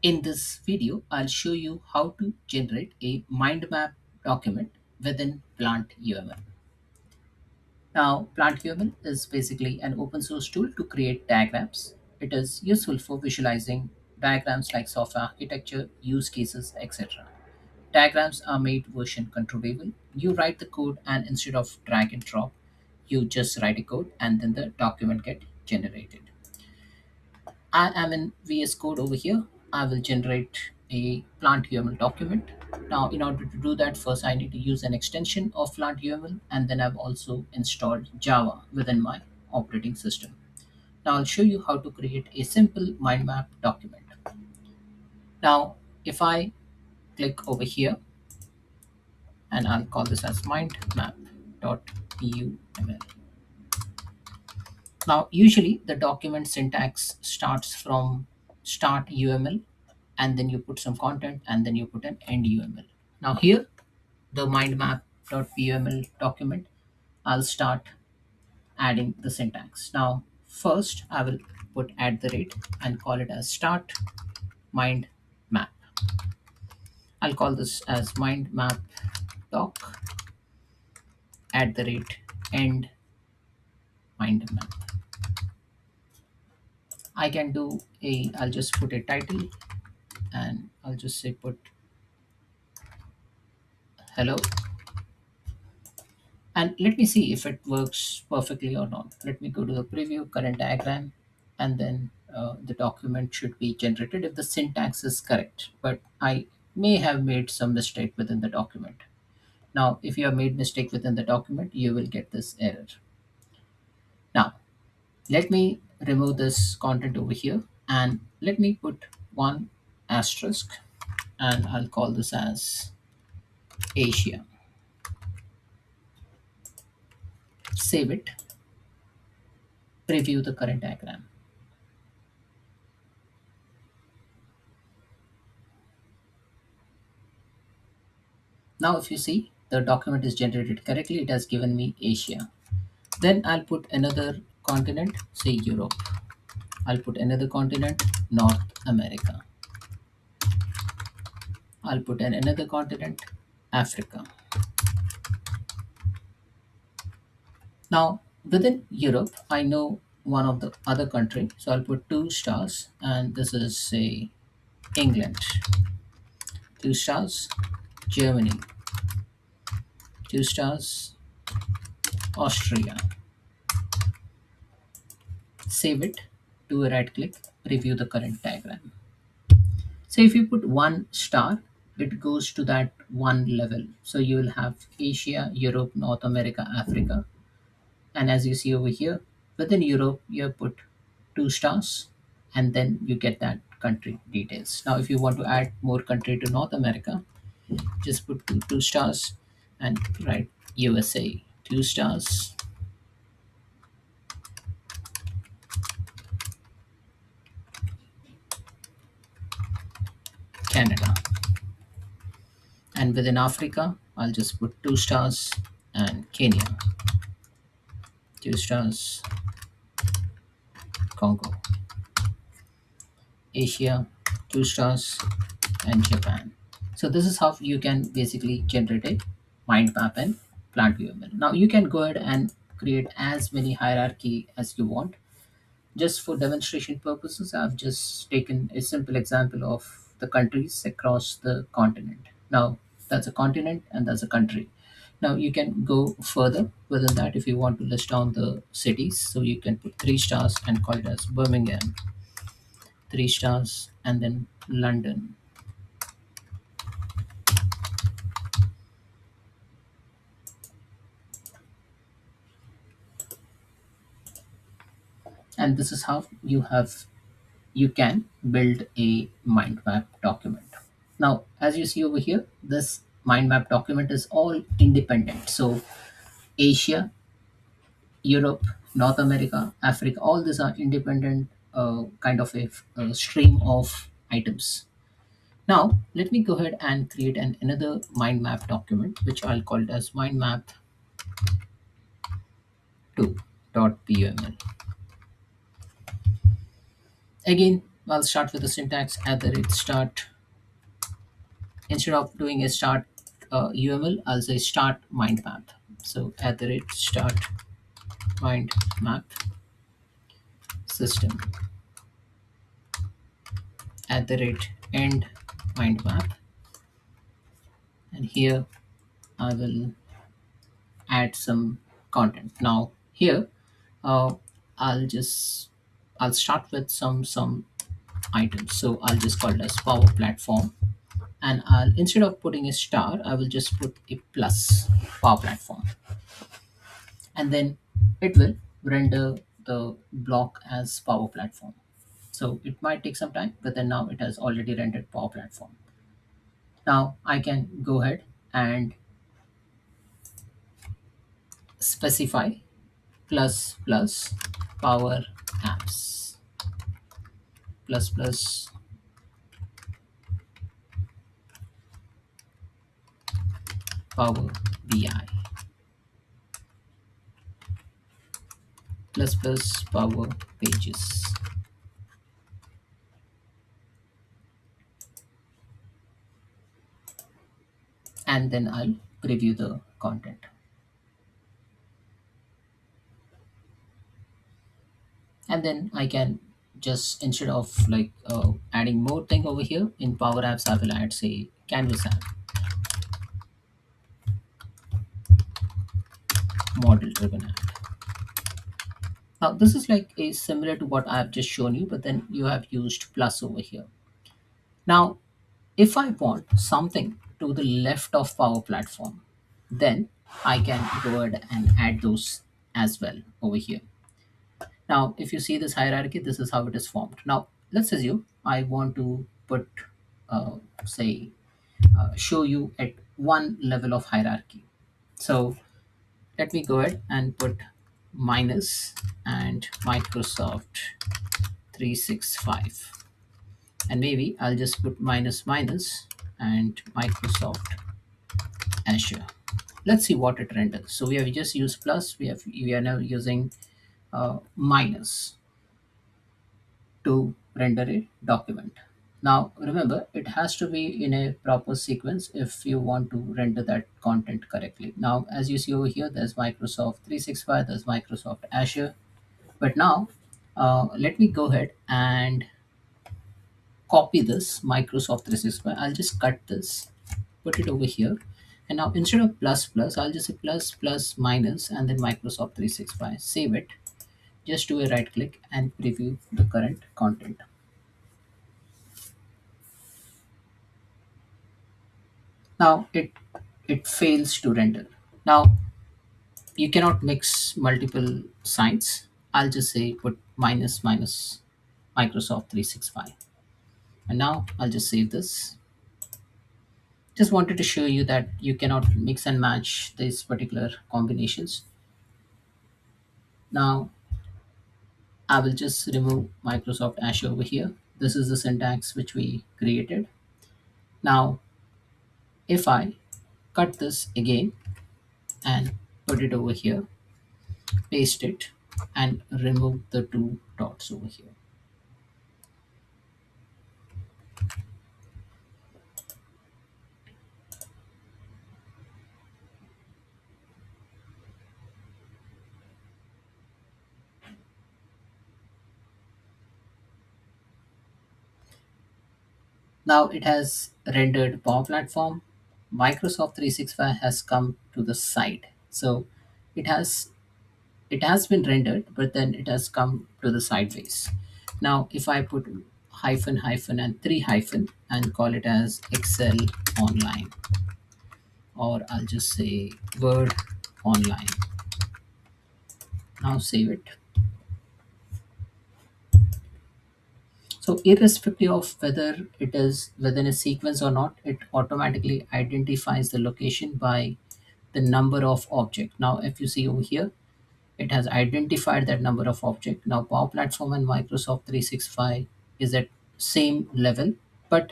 In this video, I'll show you how to generate a mind map document within Plant UML. Now, Plant UML is basically an open source tool to create diagrams. It is useful for visualizing diagrams like software architecture, use cases, etc. Diagrams are made version controllable. You write the code and instead of drag and drop, you just write a code and then the document get generated. I am in VS Code over here. I will generate a Plant UML document. Now, in order to do that, first I need to use an extension of Plant UML, and then I've also installed Java within my operating system. Now, I'll show you how to create a simple mind map document. Now, if I click over here, and I'll call this as mindmap.uml. Now, usually the document syntax starts from start UML and then you put some content and then you put an end UML. Now here, the mindmap.uml document, I'll start adding the syntax. Now, first I will put at the rate and call it as start mind map. I'll call this as mindmap doc at the rate end mind map. I can do I'll just put a title and I'll just say put hello, and let me see if it works perfectly or not. Let me go to the preview current diagram, and then the document should be generated if the syntax is correct, but I may have made some mistake within the document. Now if you have made mistake within the document, you will get this error. Now let me remove this content over here and let me put one asterisk, and I'll call this as Asia. Save it, preview the current diagram. Now if you see, the document is generated correctly. It has given me Asia. Then I'll put another continent, say Europe. I'll put another continent, North America. I'll put another continent, Africa. Now within Europe, I know one of the other country, so I'll put two stars, and this is say England. Two stars, Germany. Two stars, Austria. Save it, do a right click, preview the current diagram. So if you put one star, it goes to that one level. So you will have Asia, Europe, North America, Africa. And as you see over here, within Europe, you have put two stars and then you get that country details. Now, if you want to add more country to North America, just put two stars and write USA, two stars, Canada. And within Africa, I'll just put two stars and Kenya, two stars, Congo. Asia, two stars, and Japan. So this is how you can basically generate a mind map in Plant UML. Now you can go ahead and create as many hierarchy as you want. Just for demonstration purposes, I've just taken a simple example of the countries across the continent. Now that's a continent and that's a country. Now you can go further within that if you want to list down the cities. So you can put three stars and call it as Birmingham, three stars, and then London. And this is how you can build a mind map document. Now, as you see over here, this mind map document is all independent. So Asia, Europe, North America, Africa, all these are independent kind of a stream of items. Now, let me go ahead and create another mind map document, which I'll call it as mindmap2.puml. Again, I'll start with the syntax at the rate start. Instead of doing a start UML, I'll say start mind map. So at the rate start mind map system at the rate end mind map, and here I will add some content. Now here uh, I'll just I'll start with some items. So I'll just call it as power platform, and I'll, instead of putting a star, I will just put a plus power platform, and then it will render the block as power platform. So it might take some time, but then now it has already rendered power platform. Now I can go ahead and specify plus plus power apps plus plus power BI plus plus power pages, and then I'll preview the content. And then I can just, instead of like adding more thing over here in power apps, I will add say canvas app model driven app. Now this is like a similar to what I have just shown you, but then you have used plus over here. Now if I want something to the left of power platform, then I can go ahead and add those as well over here. Now if you see this hierarchy, this is how it is formed. Now let's assume I want to put say show you at one level of hierarchy. So let me go ahead and put minus and Microsoft 365, and maybe I'll just put minus minus and Microsoft Azure. Let's see what it renders. So we have just used plus, we are now using minus to render a document. Now remember, it has to be in a proper sequence if you want to render that content correctly. Now as you see over here, there's Microsoft 365, there's Microsoft Azure. But now let me go ahead and copy this Microsoft 365. I'll just cut this, put it over here. And now instead of plus plus, I'll just say plus plus minus and then Microsoft 365. Save it. Just do a right click and preview the current content. Now it fails to render. Now you cannot mix multiple signs. I'll just say put minus minus Microsoft 365. And now I'll just save this. Just wanted to show you that you cannot mix and match these particular combinations. Now I will just remove Microsoft Azure over here. This is the syntax which we created. Now if I cut this again and put it over here, paste it, and remove the two dots over here. Now it has rendered Power Platform. Microsoft 365 has come to the side. So it has it has been rendered, but then it has come to the sideways. Now if I put hyphen hyphen and three hyphen and call it as Excel Online, or I'll just say Word Online. Now save it. So irrespective of whether it is within a sequence or not, it automatically identifies the location by the number of object. Now if you see over here, it has identified that number of object. Now Power Platform and Microsoft 365 is at same level, but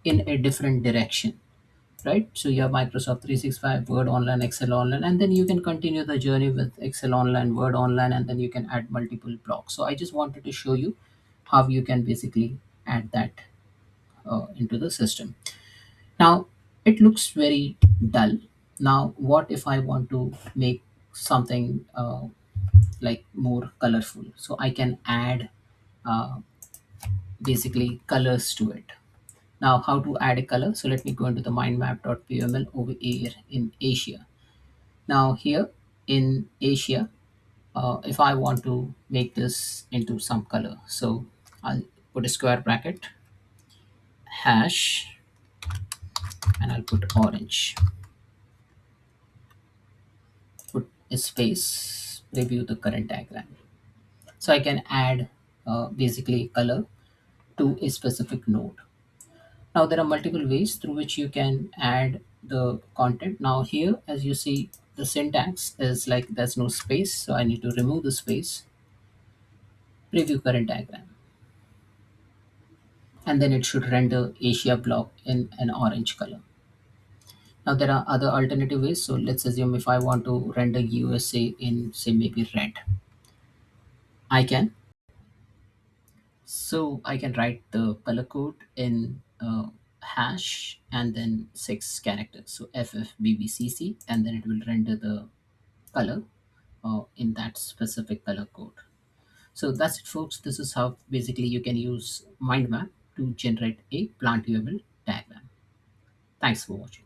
in a different direction, right? So you have Microsoft 365, Word Online, Excel Online, and then you can continue the journey with Excel Online, Word Online, and then you can add multiple blocks. So I just wanted to show you how you can basically add that into the system. Now it looks very dull. Now what if I want to make something like more colorful? So I can add uh, basically colors to it. Now how to add a color? So let me go into the mindmap.pml over here in Asia. Now here in Asia, if I want to make this into some color, so I'll put a square bracket, hash, and I'll put orange, put a space, preview the current diagram. So I can add basically color to a specific node. Now there are multiple ways through which you can add the content. Now here, as you see, the syntax is like there's no space, so I need to remove the space, preview current diagram, and then it should render Asia block in an orange color. Now there are other alternative ways. So let's assume if I want to render USA in say maybe red, I can. So I can write the color code in hash and then 6 characters. So FFBBCC, and then it will render the color in that specific color code. So that's it, folks. This is how basically you can use Mindmap to generate a plant UML diagram. Thanks for watching.